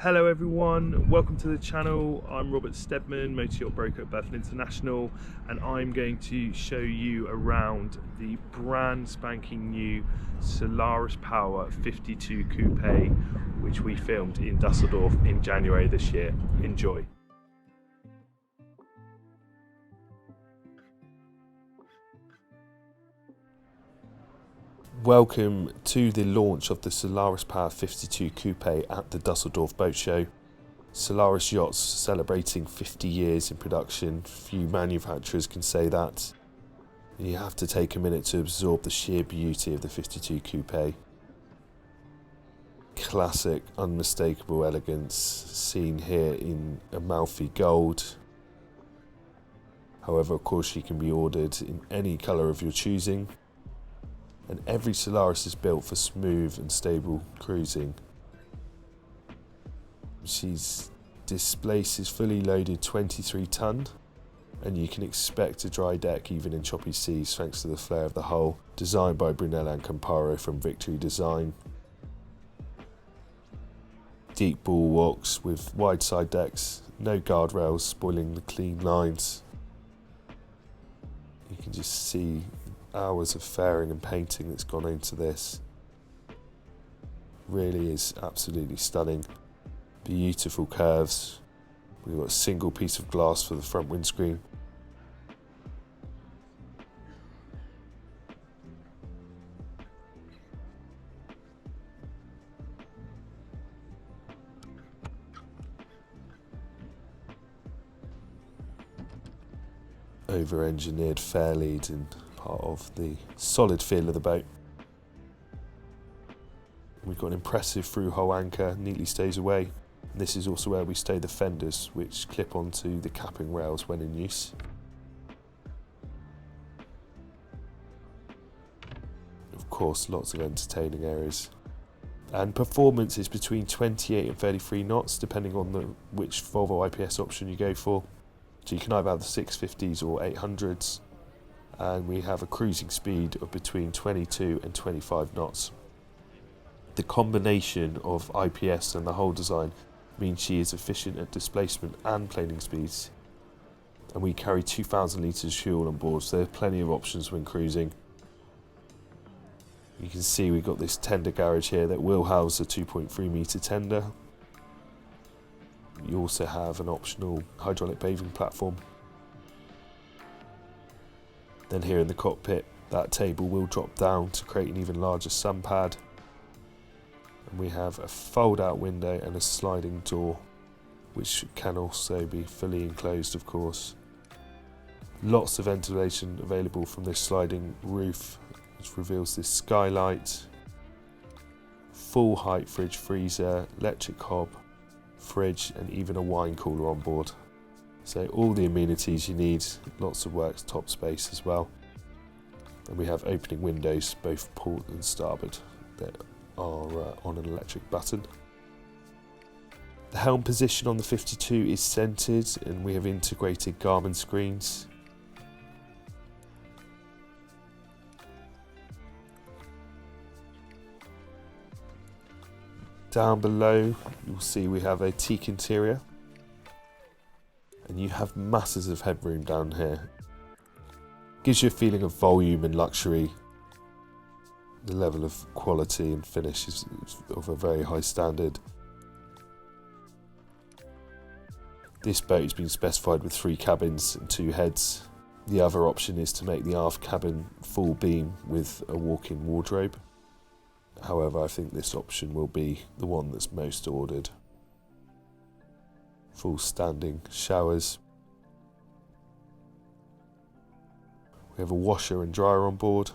Hello everyone, welcome to the channel. I'm Robert Steadman, motor yacht broker at Berthon International, and I'm going to show you around the brand spanking new Solaris Power 52 Coupé, which we filmed in Dusseldorf in January this year. Enjoy. Welcome to the launch of the Solaris Power 52 Coupé at the Dusseldorf Boat Show. Solaris yachts celebrating 50 years in production. Few manufacturers can say that. You have to take a minute to absorb the sheer beauty of the 52 Coupé. Classic, unmistakable elegance, seen here in Amalfi Gold. However, of course, she can be ordered in any colour of your choosing. And every Solaris is built for smooth and stable cruising. She's displaces fully loaded 23 tonne, and you can expect a dry deck even in choppy seas thanks to the flare of the hull, designed by Brunello and Acampara from Victory Design. Deep bulwarks with wide side decks, no guardrails spoiling the clean lines. You can just see hours of fairing and painting that's gone into this. Really is absolutely stunning. Beautiful curves. We've got a single piece of glass for the front windscreen. Over-engineered fair lead and part of the solid feel of the boat. We've got an impressive through-hull anchor, neatly stays away. And this is also where we stay the fenders, which clip onto the capping rails when in use. Of course, lots of entertaining areas. And performance is between 28 and 33 knots, depending on which Volvo IPS option you go for. So you can either have the 650s or 800s. And we have a cruising speed of between 22 and 25 knots. The combination of IPS and the hull design means she is efficient at displacement and planing speeds. And we carry 2,000 litres fuel on board, so there are plenty of options when cruising. You can see we've got this tender garage here that will house a 2.3 metre tender. You also have an optional hydraulic bathing platform. Then here in the cockpit, that table will drop down to create an even larger sun pad. And we have a fold-out window and a sliding door, which can also be fully enclosed, of course. Lots of ventilation available from this sliding roof, which reveals this skylight. Full height fridge freezer, electric hob, fridge, and even a wine cooler on board. So all the amenities you need, lots of worktop space as well. And we have opening windows, both port and starboard, that are on an electric button. The helm position on the 52 is centred, and we have integrated Garmin screens. Down below, you'll see we have a teak interior. And you have masses of headroom down here. Gives you a feeling of volume and luxury. The level of quality and finish is of a very high standard. This boat has been specified with 3 cabins and 2 heads. The other option is to make the aft cabin full beam with a walk-in wardrobe. However, I think this option will be the one that's most ordered. Full standing showers. We have a washer and dryer on board.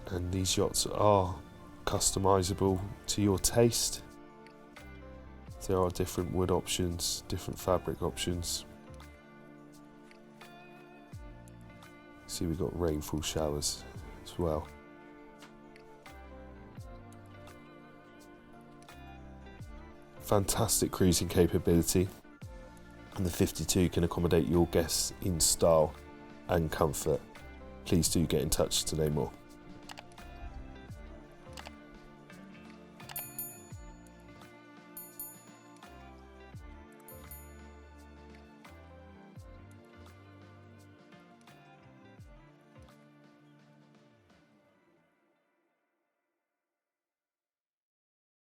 And these yachts are customizable to your taste. There are different wood options, different fabric options. See, we've got rainfall showers as well. Fantastic cruising capability. and the 52 can accommodate your guests in style and comfort. Please do get in touch to know more.